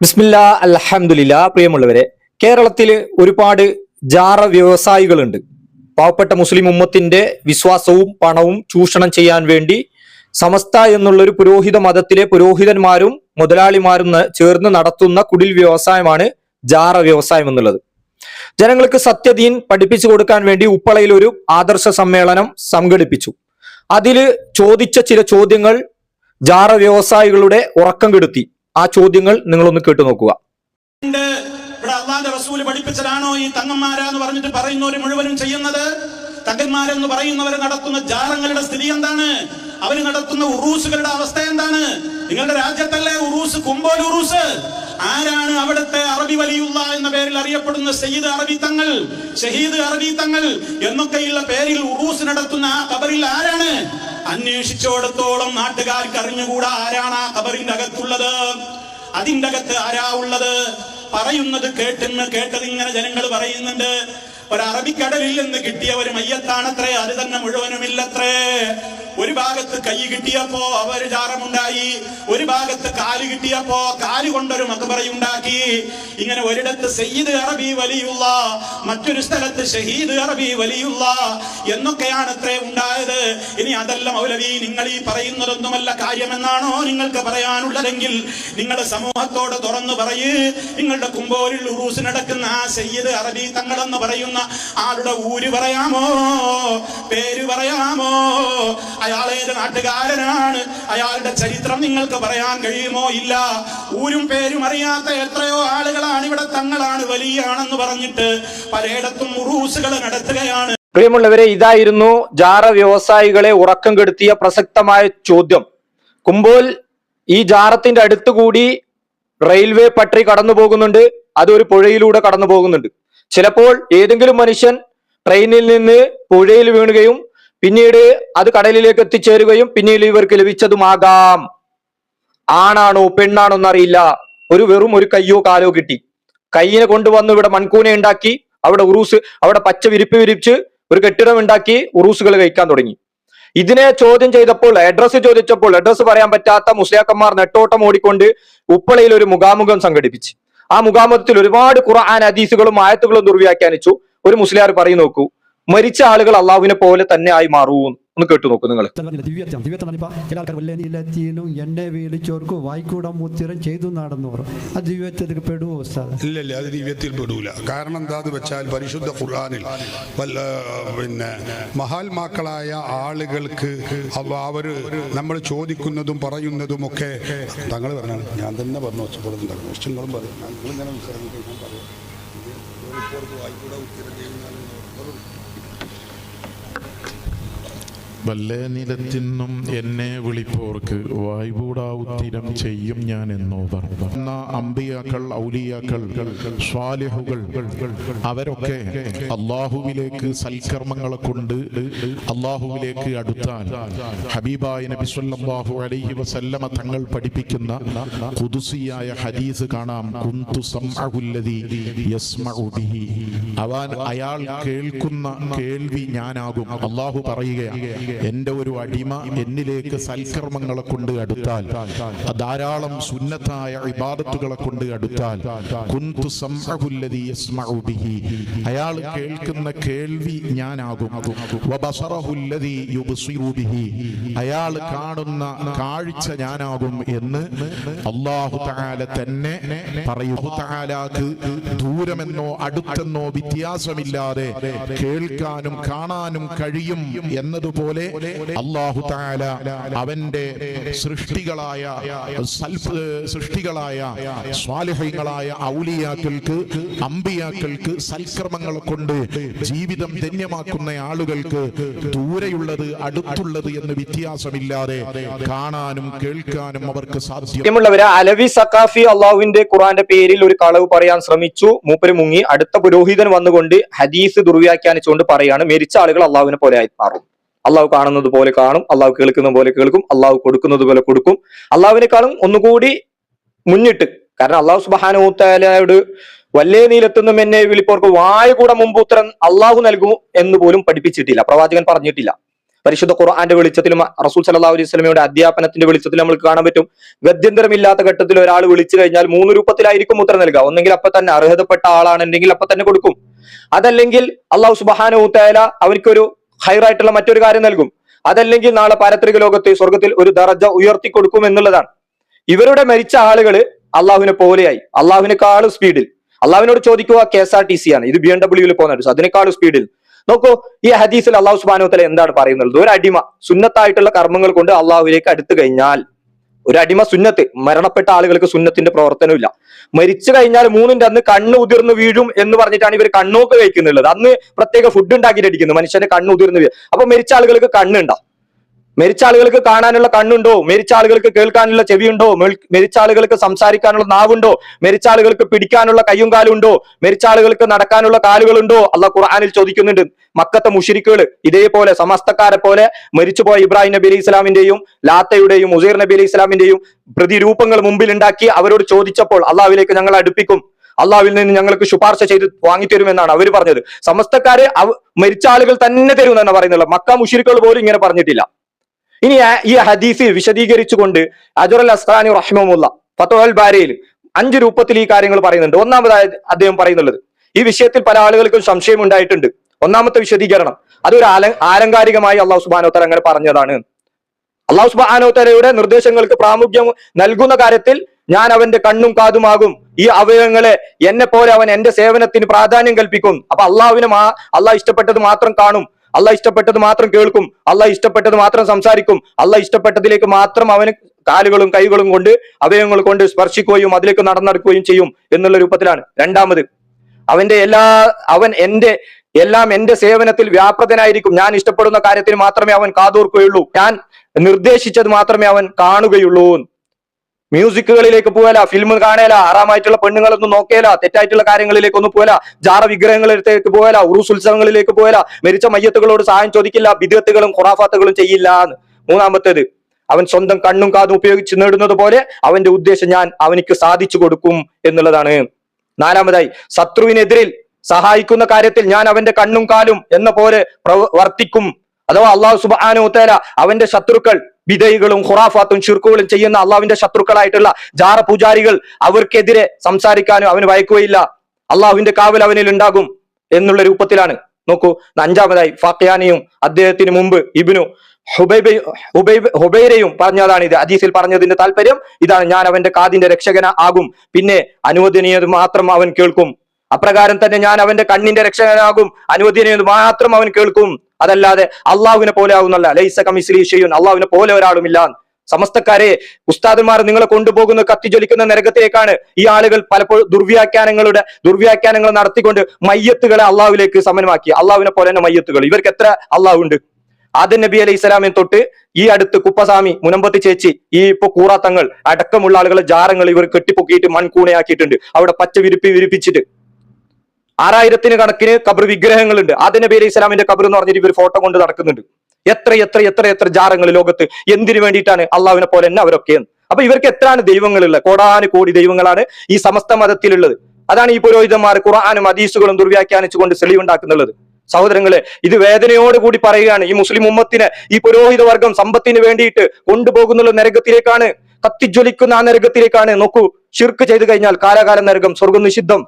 ബിസ്മില്ലാ അൽഹംദുലില്ലാ. പ്രിയമുള്ളവരെ, കേരളത്തിൽ ഒരുപാട് ജാറ വ്യവസായികളുണ്ട്. പാവപ്പെട്ട മുസ്ലിം ഉമ്മത്തിന്റെ വിശ്വാസവും പണവും ചൂഷണം ചെയ്യാൻ വേണ്ടി സമസ്ത എന്നുള്ളൊരു പുരോഹിത മതത്തിലെ പുരോഹിതന്മാരും മുതലാളിമാരും ചേർന്ന് നടത്തുന്ന കുടിൽ വ്യവസായമാണ് ജാറ വ്യവസായം എന്നുള്ളത്. ജനങ്ങൾക്ക് സത്യദീൻ പഠിപ്പിച്ചു കൊടുക്കാൻ വേണ്ടി ഉപ്പളയിൽ ഒരു ആദർശ സമ്മേളനം സംഘടിപ്പിച്ചു. അതില് ചോദിച്ച ചില ചോദ്യങ്ങൾ ജാറ വ്യവസായികളുടെ ഉറക്കം കെടുത്തി. ആ ചോദ്യങ്ങൾ നിങ്ങളൊന്ന് കേട്ടു നോക്കുക. ഇവിടെ അല്ലാഹുവിന്റെ റസൂല് പഠിപ്പിച്ചതാണോ ഈ തങ്ങന്മാരാന്ന് പറഞ്ഞിട്ട് പറയുന്നവര് മുഴുവനും ചെയ്യുന്നത്? തങ്ങന്മാരെന്ന് പറയുന്നവരെ നടത്തുന്ന ജാറങ്ങളുടെ സ്ഥിതി എന്താണ്? അവര് നടത്തുന്ന ഉറൂസുകളുടെ അവസ്ഥ എന്താണ്? നിങ്ങളുടെ രാജ്യത്തല്ലേ ഉറൂസ്, കുമ്പോൽ ഉറൂസ്? ആരാണ് അവിടുത്തെ അറബി വലിയുള്ള എന്ന പേരിൽ അറിയപ്പെടുന്ന സയ്യിദ് അറബി തങ്ങൾ, ഷഹീദ് അറബി തങ്ങൾ എന്നൊക്കെയുള്ള പേരിൽ ഉറൂസ് നടത്തുന്ന ആ ഖബറിൽ ആരാണ്? അന്വേഷിച്ചോടത്തോളം നാട്ടുകാർക്ക് അറിഞ്ഞുകൂടാ ആരാണ് ആ ഖബറിന്റെ അകത്തുള്ളത്, അതിന്റെ അകത്ത് ആരാ ഉള്ളത്. പറയുന്നത് കേട്ടത് ഇങ്ങനെ ജനങ്ങൾ പറയുന്നുണ്ട്. ഒരു അറബിക്കടലിൽ നിന്ന് കിട്ടിയ ഒരു മയ്യത്താണത്രേ, അത് തന്നെ മുഴുവനുമില്ലത്രേ. ഒരു ഭാഗത്ത് കൈ കിട്ടിയപ്പോ അവര് ജാറമുണ്ടായി, ഒരു ഭാഗത്ത് കാല് കിട്ടിയപ്പോ കാല് കൊണ്ടൊരു മഖബറയുണ്ടാക്കി. ഇങ്ങനെ ഒരിടത്ത് സയ്യിദ് അറബി വലിയുള്ള, മറ്റൊരു സ്ഥലത്ത് ഷഹീദ് അറബി വലിയുള്ള എന്നൊക്കെയാണ് അത്രേ ഉണ്ടായത്. ഇനി അതല്ല മൗലവി, നിങ്ങൾ ഈ പറയുന്നതൊന്നുമല്ല കാര്യമെന്നാണോ നിങ്ങൾക്ക് പറയാനുള്ളതെങ്കിൽ നിങ്ങൾ സമൂഹത്തോട് തുറന്നു പറയ്. നിങ്ങളുടെ കുമ്പോലിൽ ഉറൂസ് നടക്കുന്ന ആ സയ്യിദ് അറബി തങ്ങളെന്ന് പറയുന്ന ആളുടെ ഊര് പറയാമോ, പേര് പറയാമോ? അയാളേത് നാട്ടുകാരനാണ്? അയാളുടെ ചരിത്രം നിങ്ങൾക്ക് പറയാൻ കഴിയുമോ? ഇല്ല. ഊരും പേരും അറിയാത്ത എത്രയോ ആളുകളാണ് ഇവിടെ തങ്ങളാണ് വലിയാണെന്ന് പറഞ്ഞിട്ട് പലയിടത്തും ഉറൂസുകൾ നടത്തുകയാണ്. പ്രിയമുള്ളവരെ, ഇതായിരുന്നു ജാറ വ്യവസായികളെ ഉറക്കം കെടുത്തിയ പ്രസക്തമായ ചോദ്യം. കുമ്പോൾ ഈ ജാറത്തിന്റെ അടുത്തുകൂടി റെയിൽവേ പട്ടറി കടന്നു പോകുന്നുണ്ട്, അതൊരു പുഴയിലൂടെ കടന്നു പോകുന്നുണ്ട്. ചിലപ്പോൾ ഏതെങ്കിലും മനുഷ്യൻ ട്രെയിനിൽ നിന്ന് പുഴയിൽ വീണുകയും പിന്നീട് അത് കടലിലേക്ക് എത്തിച്ചേരുകയും പിന്നീട് ഇവർക്ക് ലഭിച്ചതുമാകാം. ആണാണോ പെണ്ണാണോ എന്നറിയില്ല. വെറും ഒരു കയ്യോ കാലോ കിട്ടി. കയ്യിനെ കൊണ്ടുവന്ന് ഇവിടെ മൺകൂന ഉണ്ടാക്കി, അവിടെ ഉറൂസ്, അവിടെ പച്ച വിരിപ്പ് വിരിച്ച് ഒരു കെട്ടിടം ഉണ്ടാക്കി ഉറൂസുകൾ കഴിക്കാൻ തുടങ്ങി. ഇതിനെ ചോദ്യം ചെയ്തപ്പോൾ, അഡ്രസ്സ് ചോദിച്ചപ്പോൾ അഡ്രസ്സ് പറയാൻ പറ്റാത്ത മുസ്ലിയാക്കന്മാർ നെട്ടോട്ടം ഓടിക്കൊണ്ട് ഉപ്പളയിൽ ഒരു മുഖാമുഖം സംഘടിപ്പിച്ച് ആ മുഖാമുഖത്തിൽ ഒരുപാട് ഖുർആൻ ഹദീസുകളും ആയത്തുകളും ദുർവ്യാഖ്യാനിച്ചു. ഒരു മുസ്ലിയാർ പറയും, നോക്കൂ, മരിച്ച ആളുകൾ അള്ളാഹുവിനെ പോലെ തന്നെ ആയി മാറും. ഒന്ന് കേട്ടു നോക്കൂ നിങ്ങൾ. എന്നെ വിളിച്ചോർക്ക് വായിക്കൂടാൻ മുത്തിരം ചെയ്തു നടന്നു അത് ദിവ്യത്തിൽ പെടുവോ? ഇല്ലല്ല, അത് ദിവ്യത്തിൽ പെടൂല. കാരണം എന്താന്ന് വെച്ചാൽ പരിശുദ്ധ ഖുർആനിൽ പിന്നെ മഹാത്മാക്കളായ ആളുകൾക്ക് അവര് നമ്മൾ ചോദിക്കുന്നതും പറയുന്നതും ഒക്കെ തങ്ങൾ പറഞ്ഞാണ്. ഞാൻ തന്നെ പറഞ്ഞു, ഇഷ്ടങ്ങളും പറയും, ഞങ്ങളിങ്ങനെ വിശ്രമിക്കാൻ പറയും. വായിക്കൂടാ ഉത്തരം ചെയ്യുന്ന വല്ലേ നിലത്തിന്നും എന്നെ വിളിപ്പോർക്ക് വായ്പൂടാ ഉത്തിരം ചെയ്യും ഞാൻ എന്നോ പറഞ്ഞു. അമ്പിയാക്കൾ, ഔലിയാക്കൾ, സ്വാലിഹുകൾ അവരൊക്കെ അള്ളാഹുവിലേക്ക് സൽക്കർമ്മങ്ങളെ കൊണ്ട് അള്ളാഹുവിലേക്ക് അടുത്താൽ ഹബീബായ നബി സല്ലല്ലാഹു അലൈഹി വസല്ലമ തങ്ങൾ പഠിപ്പിക്കുന്ന ഖുദ്സിയായ ഹദീസ് കാണാം. കുന്തു സമഅഹുല്ലദീ യസ്മഉ ബിഹി, അയാൾ കേൾക്കുന്ന കേൾവി ഞാനാകും. അള്ളാഹു പറയുകയാണ്, എന്റെ ഒരു അടിമ എന്നിലേക്ക് സൽക്കർമ്മങ്ങളെ കൊണ്ട് അടുത്താൽ, ധാരാളം സുന്നത്തായ ഇബാദത്തുകളെ കൊണ്ട് അടുത്താൽ, കുന്തു സമഅഹുല്ലദീ യസ്മഉ ബിഹി, അയാൾ കേൾക്കുന്ന കേൾവി ഞാനാകും. വബസറഹുല്ലദീ യുബ്സിറു ബിഹി, അയാൾ കാണുന്ന കാഴ്ച ഞാനാകും എന്ന് അല്ലാഹു തആല തന്നെ പറയും. അല്ലാഹു തആലാക്ക് ദൂരമെന്നോ അടുത്തെന്നോ വ്യത്യാസമില്ലാതെ കേൾക്കാനും കാണാനും കഴിയും എന്നതുപോലെ അല്ലാഹു തആല അവന്റെ സൃഷ്ടികളായ സ്വാലിഹീങ്ങളായ ഔലിയാക്കൾക്ക്, അമ്പിയാക്കൾക്ക് സൽക്കർമ്മങ്ങളെ കൊണ്ട് ജീവിതം ധന്യമാക്കുന്ന ആളുകൾക്ക് ദൂരെയുള്ളത് അടുത്തുള്ളത് എന്ന് വ്യത്യാസമില്ലാതെ കാണാനും കേൾക്കാനും അവർക്ക് സാധ്യം. അലവി സഖാഫി അള്ളാഹുവിന്റെ ഖുർആന്റെ പേരിൽ ഒരു കളവ് പറയാൻ ശ്രമിച്ചു. മൂപ്പര് മുങ്ങി. അടുത്ത പുരോഹിതൻ വന്നുകൊണ്ട് ഹദീസ് ദുർവ്യാഖ്യാനിച്ചുകൊണ്ട് പറയാണ്, മരിച്ച ആളുകൾ അള്ളാഹുവിനെ പോലെ ആയി മാറും. അള്ളാഹു കാണുന്നത് പോലെ കാണും, അള്ളാഹു കേൾക്കുന്ന പോലെ കേൾക്കും, അള്ളാഹു കൊടുക്കുന്നത് പോലെ കൊടുക്കും. അള്ളാഹുവിനേക്കാളും ഒന്നുകൂടി മുന്നിട്ട്, കാരണം അള്ളാഹു സുബ്ഹാനഹു തആലയോട് വല്ലേ നീലെത്തുന്നും എന്നെ വിളിപ്പോർക്ക് വായ കൂടെ മുമ്പ് ഉത്തരം അള്ളാഹു നൽകും എന്ന് പോലും പഠിപ്പിച്ചിട്ടില്ല, പ്രവാചകൻ പറഞ്ഞിട്ടില്ല. പരിശുദ്ധ ഖുർആന്റെ വെളിച്ചത്തിലും റസൂൽ സല്ലല്ലാഹു അലൈഹി വസല്ലമയുടെ അധ്യാപനത്തിന്റെ വെളിച്ചത്തിൽ നമുക്ക് കാണാൻ പറ്റും. ഗത്യന്തരമില്ലാത്ത ഘട്ടത്തിൽ ഒരാൾ വിളിച്ചു കഴിഞ്ഞാൽ 3 രൂപത്തിലായിരിക്കും ഉത്തരം നൽകുക. ഒന്നെങ്കിൽ അപ്പൊ തന്നെ അർഹതപ്പെട്ട ആളാണെന്നുണ്ടെങ്കിൽ അപ്പൊ തന്നെ കൊടുക്കും, അതല്ലെങ്കിൽ അള്ളാഹു സുബ്ഹാനഹു തആല അവനിക്കൊരു ഹൈറായിട്ടുള്ള മറ്റൊരു കാര്യം നൽകും, അതല്ലെങ്കിൽ നാളെ പാരത്രിക ലോകത്ത് സ്വർഗത്തിൽ ഒരു ദറജ ഉയർത്തി കൊടുക്കും എന്നുള്ളതാണ്. ഇവരുടെ മരിച്ച ആളുകൾ അള്ളാഹുവിനെ പോലെയായി, അള്ളാഹുവിനേക്കാളും സ്പീഡിൽ. അള്ളാഹുവിനോട് ചോദിക്കുക KSRTC ആണ്, ഇത് BMW പോകുന്നുണ്ട്, അതിനേക്കാളും സ്പീഡിൽ. നോക്കൂ, ഈ ഹദീസിൽ അള്ളാഹു സുബ്ഹാനഹു വ തആല എന്താണ് പറയുന്നത്? ഒരു അടിമ സുന്നത്തായിട്ടുള്ള കർമ്മങ്ങൾ കൊണ്ട് അള്ളാഹുവിലേക്ക് അടുത്തു കഴിഞ്ഞാൽ, ഒരു അടിമ സുന്നത്ത്, മരണപ്പെട്ട ആളുകൾക്ക് സുന്നത്തിന്റെ പ്രവർത്തനമില്ല. മരിച്ചു കഴിഞ്ഞാൽ 3-ന്റെ അന്ന് കണ്ണ് ഉതിർന്ന് വീഴും എന്ന് പറഞ്ഞിട്ടാണ് ഇവർ കണ്ണൊക്കെ കഴിക്കുന്നുള്ളത്. അന്ന് പ്രത്യേക ഫുഡ് ഉണ്ടാക്കിയിട്ട് അടിക്കുന്നു, മനുഷ്യന്റെ കണ്ണ് ഉതിർന്ന് വീഴും. അപ്പൊ മരിച്ച ആളുകൾക്ക് കണ്ണുണ്ടോ? മരിച്ച ആളുകൾക്ക് കാണാനുള്ള കണ്ണുണ്ടോ? മരിച്ച ആളുകൾക്ക് കേൾക്കാനുള്ള ചെവിയുണ്ടോ? മരിച്ച ആളുകൾക്ക് സംസാരിക്കാനുള്ള നാവുണ്ടോ? മരിച്ച ആളുകൾക്ക് പിടിക്കാനുള്ള കയ്യും കാലും ഉണ്ടോ? മരിച്ച ആളുകൾക്ക് നടക്കാനുള്ള കാലുകളുണ്ടോ? അള്ളാഹ് ഖുർആനിൽ ചോദിക്കുന്നുണ്ട്. മക്കത്തെ മുശ്രിക്കുകൾ ഇതേപോലെ സമസ്തക്കാരെ പോലെ മരിച്ചുപോയ ഇബ്രാഹിം നബി അലൈഹി ഇസ്ലാമിന്റെയും ലാത്തയുടെയും ഉസൈർ നബി അലൈഹി ഇസ്ലാമിന്റെയും പ്രതിരൂപങ്ങൾ മുമ്പിൽ ഉണ്ടാക്കി അവരോട് ചോദിച്ചപ്പോൾ അള്ളാഹുവിലേക്ക് ഞങ്ങൾ അടുപ്പിക്കും, അള്ളാഹുവിൽ നിന്ന് ഞങ്ങൾക്ക് ശുപാർശ ചെയ്ത് വാങ്ങിത്തരുമെന്നാണ് അവർ പറഞ്ഞത്. സമസ്തക്കാര് മരിച്ച ആളുകൾ തന്നെ തരുമെന്നാണ് പറയുന്നത്. മക്ക മുശ്രിക്കുകൾ പോലും ഇങ്ങനെ പറഞ്ഞിട്ടില്ല. ഇനി ഈ ഹദീസ് വിശദീകരിച്ചുകൊണ്ട് അജറുൽ അസ്ഖലാനി റഹിമഹുല്ല ഫത്വൽ ബാരിയിൽ 5 രൂപത്തിൽ ഈ കാര്യങ്ങൾ പറയുന്നുണ്ട്. ഒന്നാമതായി അദ്ദേഹം പറയുന്നുള്ളത്, ഈ വിഷയത്തിൽ പല ആളുകൾക്കും സംശയം ഉണ്ടായിട്ടുണ്ട്. ഒന്നാമത്തെ വിശദീകരണം, അതൊരു ആലങ്കാരികമായി അള്ളാഹു സുബ്ഹാനഹു വ തആല അങ്ങനെ പറഞ്ഞതാണ്. അള്ളാഹു സുബ്ഹാനഹു വ തആലയുടെ നിർദ്ദേശങ്ങൾക്ക് പ്രാമുഖ്യം നൽകുന്ന കാര്യത്തിൽ ഞാൻ അവന്റെ കണ്ണും കാതുമാകും, ഈ അവയവങ്ങളെ എന്നെ പോലെ അവൻ എന്റെ സേവനത്തിന് പ്രാധാന്യം കൽപ്പിക്കും. അപ്പൊ അള്ളാഹ് ഇഷ്ടപ്പെട്ടത് മാത്രം കാണും, അള്ളാഹ് ഇഷ്ടപ്പെട്ടത് മാത്രം കേൾക്കും, അള്ളാഹ് ഇഷ്ടപ്പെട്ടത് മാത്രം സംസാരിക്കും, അള്ളാഹ് ഇഷ്ടപ്പെട്ടതിലേക്ക് മാത്രം അവന് കാലുകളും കൈകളും കൊണ്ട് അവയവങ്ങൾ കൊണ്ട് സ്പർശിക്കുകയും അതിലേക്ക് നടന്നെടുക്കുകയും ചെയ്യും എന്നുള്ള രൂപത്തിലാണ്. രണ്ടാമത്, അവൻ എന്റെ സേവനത്തിൽ വ്യാപൃതനായിരിക്കും, ഞാൻ ഇഷ്ടപ്പെടുന്ന കാര്യത്തിന് മാത്രമേ അവൻ കാതോർക്കുകയുള്ളൂ, ഞാൻ നിർദ്ദേശിച്ചത് മാത്രമേ അവൻ കാണുകയുള്ളൂ. മ്യൂസിക്കുകളിലേക്ക് പോകല, ഫിലിം കാണല, ആറാമായിട്ടുള്ള പെണ്ണുങ്ങളൊന്നും നോക്കേല, തെറ്റായിട്ടുള്ള കാര്യങ്ങളിലേക്കൊന്നും പോകല, ജാറ വിഗ്രഹങ്ങളിലേക്ക് പോകല, ഉറൂസ് ഉത്സവങ്ങളിലേക്ക് പോകല, മരിച്ച മയ്യത്തുകളോട് സഹായം ചോദിക്കില്ല, ബിദ്അത്തുകളും ഖുറാഫാത്തുകളും ചെയ്യില്ല. മൂന്നാമത്തേത്, അവൻ സ്വന്തം കണ്ണും കാതും ഉപയോഗിച്ച് നേടുന്നത് പോലെ അവന്റെ ഉദ്ദേശം ഞാൻ അവനിക്ക് സാധിച്ചു കൊടുക്കും എന്നുള്ളതാണ്. നാലാമതായി, ശത്രുവിനെതിരിൽ സഹായിക്കുന്ന കാര്യത്തിൽ ഞാൻ അവന്റെ കണ്ണും കാലും എന്ന പോലെ വർത്തിക്കും. അഥവാ അള്ളാഹു സുബ്ഹാനഹു വ തആല അവന്റെ ശത്രുക്കൾ ബിദഅകളും ഖുറാഫാത്തും ശിർക്കുകളും ചെയ്യുന്ന അള്ളാഹുവിന്റെ ശത്രുക്കളായിട്ടുള്ള ജാറ പൂജാരികൾ, അവർക്കെതിരെ സംസാരിക്കാനും അവന് വയ്ക്കുകയില്ല, അള്ളാഹുവിന്റെ കാവൽ അവനിൽ ഉണ്ടാകും എന്നുള്ള രൂപത്തിലാണ്. നോക്കൂ, അഞ്ചാമതായി ഫാഖിയാനിയും അദ്ദേഹത്തിന് മുമ്പ് ഇബ്നു ഹുബൈരയും പറഞ്ഞതാണ് ഇത്. ഹദീസിൽ പറഞ്ഞതിന്റെ താല്പര്യം ഇതാണ്, ഞാൻ അവന്റെ കാതിന്റെ രക്ഷകന ആകും, പിന്നെ അനുവദനീയത് മാത്രം അവൻ കേൾക്കും. അപ്രകാരം തന്നെ ഞാൻ അവന്റെ കണ്ണിന്റെ രക്ഷകനാകും, അനുവദനീയത് മാത്രം അവൻ കേൾക്കും, അതല്ലാതെ അള്ളാഹുവിനെ പോലെ ആകുന്നല്ല. ലൈസ കമിസ്ലിഹി ഷൈഉൻ, അള്ളാഹുവിനെ പോലെ ഒരാളുമില്ല. സമസ്തക്കാരെ, ഉസ്താദുമാർ നിങ്ങളെ കൊണ്ടുപോകുന്ന കത്തിജ്വലിക്കുന്ന നരകത്തിലേക്കാണ്. ഈ ആളുകൾ പലപ്പോഴും ദുർവ്യാഖ്യാനങ്ങൾ നടത്തിക്കൊണ്ട് മയ്യത്തുകളെ അള്ളാഹുവിലേക്ക് സമന്മാക്കി. അള്ളാഹുവിനെ പോലെ തന്നെ മയ്യത്തുകൾ. ഇവർക്ക് എത്ര അള്ളാഹു ഉണ്ട്? ആദം നബി അലൈഹി ഇസ്ലാമിനെ തൊട്ട് ഈ അടുത്ത് കുപ്പസ്വാമി, മുനമ്പത്തി ചേച്ചി, ഈ ഇപ്പൊ കൂറാത്തങ്ങൾ അടക്കമുള്ള ആളുകളെ ജാറങ്ങൾ ഇവർ കെട്ടിപ്പൊക്കിയിട്ട് മൺകൂണയാക്കിയിട്ടുണ്ട്. അവിടെ പച്ച വിരിപ്പിച്ചിട്ട് 6000 കണക്കിന് കബർ വിഗ്രഹങ്ങളുണ്ട്. ആദം നബി അലൈഹി ഇസ്ലാമിന്റെ കബർ എന്ന് പറഞ്ഞിട്ട് ഇവർ ഫോട്ടോ കൊണ്ട് നടക്കുന്നുണ്ട്. എത്ര ജാറങ്ങൾ ലോകത്ത് എന്തിനു വേണ്ടിയിട്ടാണ്? അള്ളാഹുവിനെ പോലെ തന്നെ അവരൊക്കെ. അപ്പൊ ഇവർക്ക് എത്രയാണ് ദൈവങ്ങളുള്ളത്? കോടാനുകോടി ദൈവങ്ങളാണ് ഈ സമസ്ത മതത്തിലുള്ളത്. അതാണ് ഈ പുരോഹിതന്മാർ ഖുർആനും ഹദീസുകളും ദുർവ്യാഖ്യാനിച്ചുകൊണ്ട് തെളിവുണ്ടാക്കുന്നുള്ളത്. സഹോദരങ്ങളെ, ഇത് വേദനയോടുകൂടി പറയുകയാണ്. ഈ മുസ്ലിം ഉമ്മത്തിനെ ഈ പുരോഹിത വർഗം സമ്പത്തിന് വേണ്ടിയിട്ട് കൊണ്ടുപോകുന്നുള്ള നരകത്തിലേക്കാണ്, കത്തിജ്വലിക്കുന്ന ആ നരകത്തിലേക്കാണ്. നോക്കൂ, ശിർക്ക് ചെയ്തു കഴിഞ്ഞാൽ കാലാകാലം നരകം, സ്വർഗം നിഷിദ്ധം.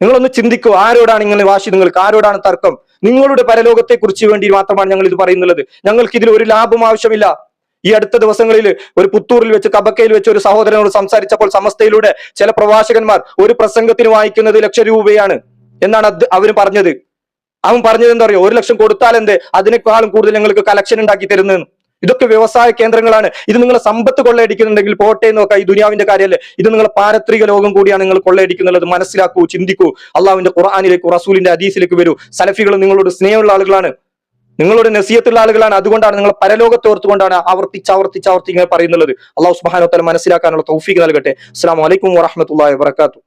നിങ്ങളൊന്ന് ചിന്തിക്കൂ, ആരോടാണ് ഇങ്ങനെ വാശി? നിങ്ങൾക്ക് ആരോടാണ് തർക്കം? നിങ്ങളുടെ പരലോകത്തെ കുറിച്ച് വേണ്ടി മാത്രമാണ് ഞങ്ങൾ ഇത് പറയുന്നത്. ഞങ്ങൾക്ക് ഇതിൽ ഒരു ലാഭം ആവശ്യമില്ല. ഈ അടുത്ത ദിവസങ്ങളിൽ ഒരു പുത്തൂരിൽ വെച്ച്, കബക്കയിൽ വെച്ച് ഒരു സഹോദരനോട് സംസാരിച്ചപ്പോൾ സമസ്തയിലൂടെ ചില പ്രഭാഷകന്മാർ ഒരു പ്രസംഗത്തിന് വാങ്ങിക്കുന്നത് 1,00,000 രൂപയാണ് എന്നാണ് അവര് പറഞ്ഞത്. അവൻ പറഞ്ഞത് എന്താ പറയുക? 1 ലക്ഷം കൊടുത്താൽ എന്ത്, അതിനേക്കാളും കൂടുതൽ ഞങ്ങൾക്ക് കളക്ഷൻ ഉണ്ടാക്കി തരുന്നതെന്ന്. ഇതൊക്കെ വ്യവസായ കേന്ദ്രങ്ങളാണ്. ഇത് നിങ്ങളെ സമ്പത്ത് കൊള്ളയടിക്കുന്നുണ്ടെങ്കിൽ പോട്ടെ നോക്കാം, ഈ ദുനിയാവിന്റെ കാര്യമല്ലേ. ഇത് നിങ്ങളെ പാരത്രിക ലോകം കൂടിയാണ് നിങ്ങൾ കൊള്ളയടിക്കുന്നുള്ളത്. മനസ്സിലാക്കൂ, ചിന്തിക്കൂ. അള്ളാഹുവിന്റെ ഖുർആനിലേക്ക്, റസൂലിന്റെ ഹദീസിലേക്ക് വരൂ. സലഫികൾ നിങ്ങളോട് സ്നേഹമുള്ള ആളുകളാണ്, നിങ്ങളോട് നസിയത്തുള്ള ആളുകളാണ്. അതുകൊണ്ടാണ് നിങ്ങൾ പരലോകത്ത് ഓർത്തുകൊണ്ടാണ് ആവർത്തിച്ച് ഇങ്ങനെ പറയുന്നത്. അള്ളാഹു സുബ്ഹാനഹു വ തആല മനസ്സിലാക്കാനുള്ള തൗഫീഖ് നൽകട്ടെ. അസ്സലാമു അലൈക്കും വറഹ്മത്തുള്ളാഹി വബറകാതുഹു.